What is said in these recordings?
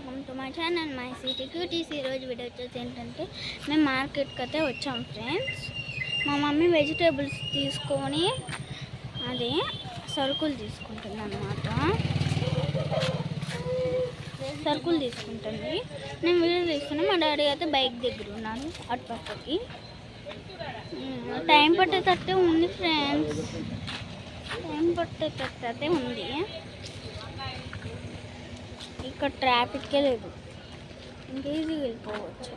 Welcome to my channel my city cuties. ఈరోజు video వచ్చేసి ఏంటంటే మేము మార్కెట్కి అయితే వచ్చాం ఫ్రెండ్స్. మా మమ్మీ వెజిటేబుల్స్ తీసుకొని అదే సరుకులు తీసుకుంటుంది అన్నమాట. సరుకులు తీసుకుంటుంది, నేను వీడియో తీసుకున్నాను. మా డాడీ అయితే బైక్ దగ్గర ఉన్నాను అటు పక్కకి. టైం పట్టేటట్టే ఉంది ఫ్రెండ్స్, టైం పట్టేటట్టే ఉంది. ఇక్కడ ట్రాఫిక్కే లేదు, ఇంకా ఈజీగా వెళ్ళిపోవచ్చు.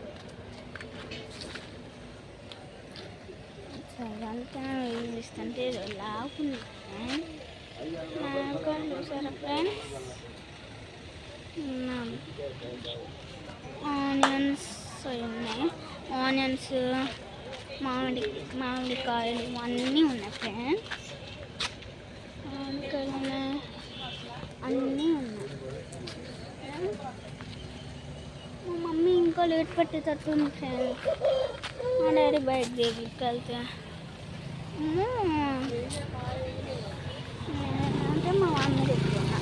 అంతా ఇస్తుంటే లాగుంది చూసారా ఫ్రెండ్స్. ఆనియన్స్ ఉన్నాయి, ఆనియన్స్, మామిడికాయలు అన్నీ ఉన్నాయి ఫ్రెండ్స్. మామిడికాయలు ఉన్నాయి, అన్నీ ఉన్నాయి. మా మమ్మీ ఇంకా లేట్ పట్టేటట్టుంది ఫ్రెండ్స్. మా డాడీ బైక్ దగ్గరికి వెళ్తే అంటే మా మమ్మీ దగ్గర ఉన్నా.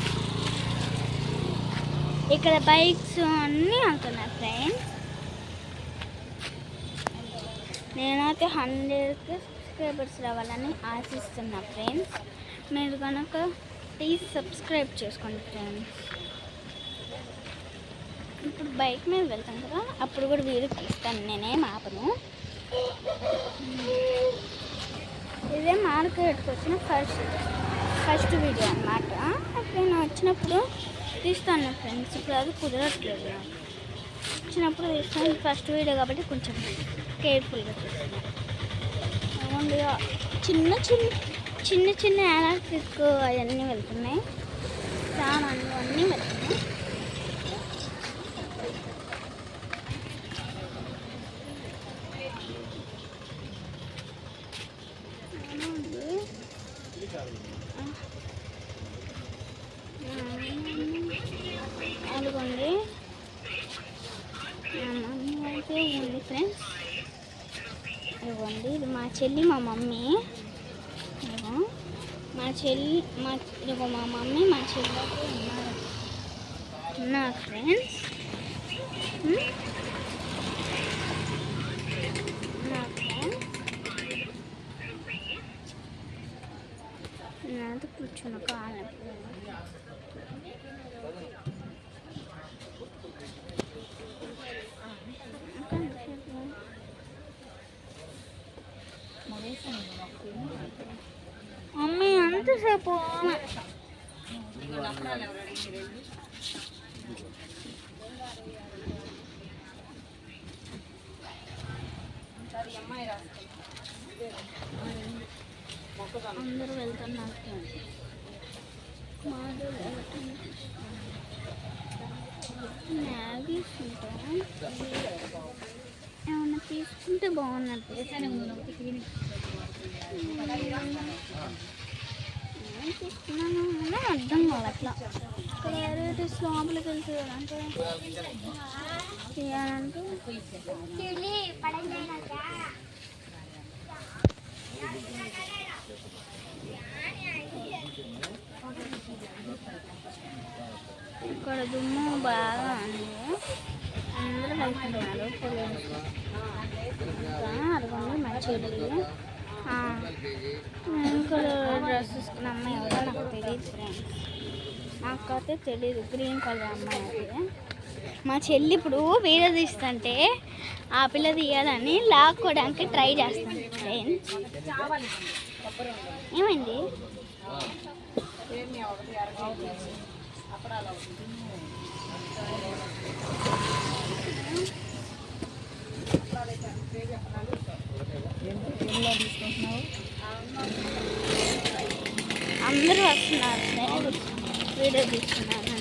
ఇక్కడ బైక్స్ అన్నీ వెళ్తున్నాయి ఫ్రెండ్స్. నేనైతే 100కి సబ్స్క్రైబర్స్ రావాలని ఆశిస్తున్నా ఫ్రెండ్స్. మీరు కనుక ప్లీజ్ సబ్స్క్రైబ్ చేసుకోండి ఫ్రెండ్స్. ఇప్పుడు బైక్ మీద వెళ్తాం కదా, అప్పుడు కూడా వీడియో తీస్తాను, నేనేం ఆపను. ఇదే మార్కెట్కి వచ్చిన ఫస్ట్ వీడియో అన్నమాట. అప్పుడు నేను వచ్చినప్పుడు తీస్తాను ఫ్రెండ్స్, ఇప్పుడు అది కుదరట్లేదు. వచ్చినప్పుడు తీస్తాను, ఫస్ట్ వీడియో కాబట్టి కొంచెం కేర్ఫుల్గా తీస్తాను. చిన్న చిన్న ఎలక్ట్రిక్ అవన్నీ వెళ్తున్నాయి, సామాన్లు అన్నీ వెళ్తున్నాయి. అదిగోండి మా మమ్మీ అయితే ఉంది ఫ్రెండ్స్. ఇదిగోండి, ఇది మా చెల్లి, మా మమ్మీ. ఇదిగో మా మమ్మీ, మా చెల్లి అయితే ఉన్నారు ఫ్రెండ్స్. నేనైతే కూర్చున్న కాలం మమ్మీ అంతసేపు అందరూ వెళ్తున్నారు. మ్యాగీస్ ఉంటాయి, ఏమన్నా తీసుకుంటే బాగున్నట్టు. తీసుకున్నాను అర్థం కాదు అట్లా. వెరైటీస్ లోపలికి వెళ్తుందంటే చేయాలంటే ఇక్కడ దుమ్ము బాగా ఉంది, అందరూ వెళ్తున్నారు. అదిగోండి మా చెల్లి. ఇంకా డ్రెస్ తీసుకున్న అమ్మాయి ఎవరో నాకు తెలియదు ఫ్రెండ్స్, నాకైతే తెలీదు. గ్రీన్ కలర్ అమ్మాయి అయితే మా చెల్లి. ఇప్పుడు వీడియో తీస్తుంటే ఆ పిల్ల తీయాలని లాక్కోవడానికి ట్రై చేస్తాను ఫ్రెండ్స్. ఏమైంది? అందరూ వస్తున్నారు, వీడియో తీసుకున్నాను.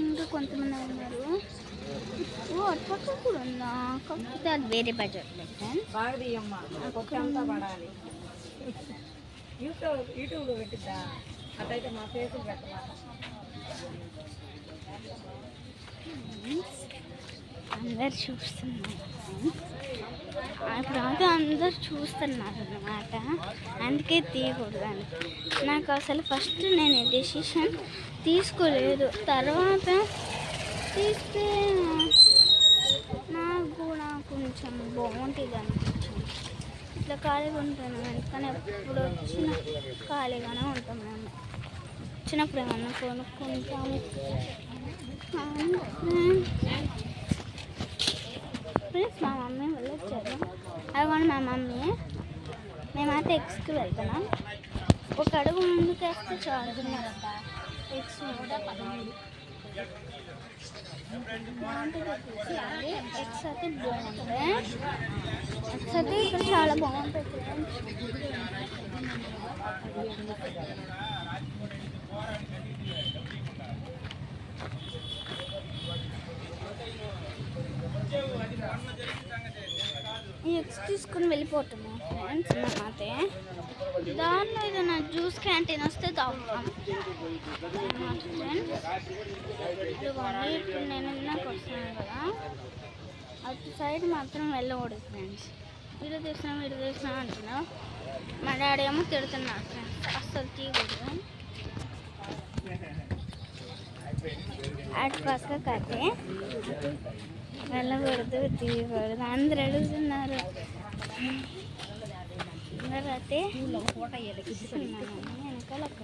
ఇంకా కొంతమంది ఉన్నారు. అటుపక్క కూడా ఉందా, కాకపోతే అది వేరే బడ్జెట్ యూట్యూబ్లో పెట్టిద్దా అట్లయితే మా ఫేస్బుక్ పెట్టమా. అందరు చూస్తున్నారు. తర్వాత అందరు చూస్తున్నారు అన్నమాట. అందుకే తీయకూడదని నాకు అసలు ఫస్ట్ నేను డెసిషన్ తీసుకోలేదు. తర్వాత తీస్తే నాకు కూడా కొంచెం బాగుంటుంది అనిపించింది. ఇట్లా ఖాళీగా ఉంటాను కానీ ఎప్పుడు వచ్చినా ఖాళీగానే ఉంటాం. మేము వచ్చినప్పుడు ఏమన్నా కొనుక్కుంటాము. ఫ్రెండ్స్ మా మమ్మీ వాళ్ళు వచ్చారు. అదిగోండి మా మమ్మీ. మేమైతే ఎక్స్కి వెళ్తున్నాం. ఒక అడుగు ముందుకు వేస్తే చాలుతున్నారట. ఎక్స్ బాగుంటుంది. ఎక్స్ అయితే బాగుంటుంది. ఎక్స్ అయితే ఇక్కడ చాలా బాగుంటుంది. ఈ ఎగ్స్ తీసుకుని వెళ్ళిపోతున్నాం ఫ్రెండ్స్. మేమైతే దానిలో ఏదైనా జ్యూస్ క్యాంటీన్ వస్తే తాగుతాం ఫ్రెండ్స్. ఇదిగోండి ఇప్పుడు నేను ఇందాక వస్తున్నాను కదా, అటు సైడ్ మాత్రం వెళ్ళకూడదు ఫ్రెండ్స్. వీడియో తీసినా అంటున్నా. మా డాడీ ఏమో తిడుతున్నారు ఫ్రెండ్స్, అస్సలు తీయకూడదు. అటు పక్క కట్టే వెళ్ళకూడదు, తీయకూడదు అందరు అడుగుతున్నారు. అందరూ అయితే వెనకాల ఒక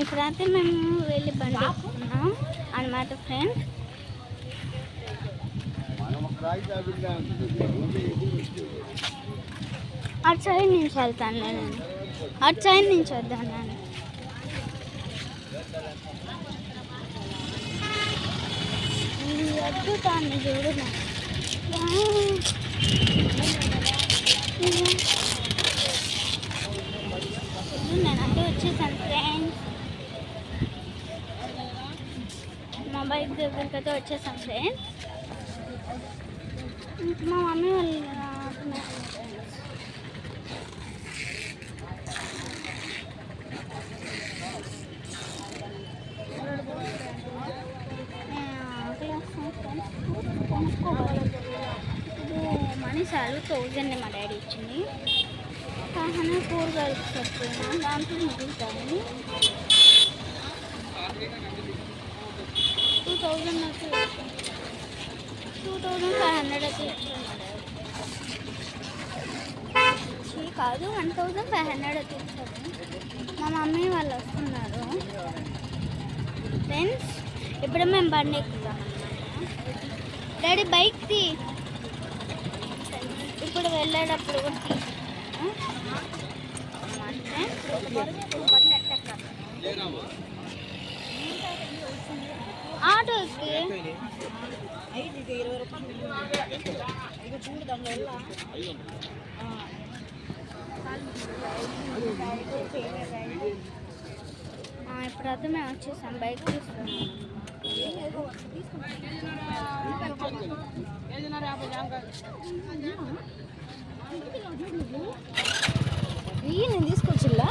ఇప్పుడైతే మేము వెళ్ళి బండి ఎక్కుతున్నాం అన్నమాట ఫ్రెండ్స్. అటు సైడ్ నుంచి వెళ్తాను నేను, అటు సైడ్ నుంచి వద్దాను నేను. అద్భుతాన్ని చూడు. నేనంటే వచ్చేసాను ఫ్రెండ్స్. మా బైక్ దగ్గరికి అయితే వచ్చేసాను ఫ్రెండ్స్. మా మమ్మీ వాళ్ళు మనీ సార్లు 1000 మా డాడీ ఇచ్చింది. కానీ కూరగాయలకు సరిపోయినా దాంట్లో మిగులుతాయి. 2500 అయితే ఇచ్చారు మా డాడీ. కాదు 1500 అయితే ఇచ్చారు. మా మమ్మీ వాళ్ళు వస్తున్నారు ఫ్రెండ్స్. ఇప్పుడు మేము బండి ఎక్కుతాం అన్నమాట. డాడీ బైక్ తీ. ఇప్పుడు వెళ్ళేటప్పుడు కూడా ఆటోకి ఇప్పుడైతే మేము వచ్చేసాం. బైక్ తీసుకున్నాం. నేను తీసుకొచ్చిల్లా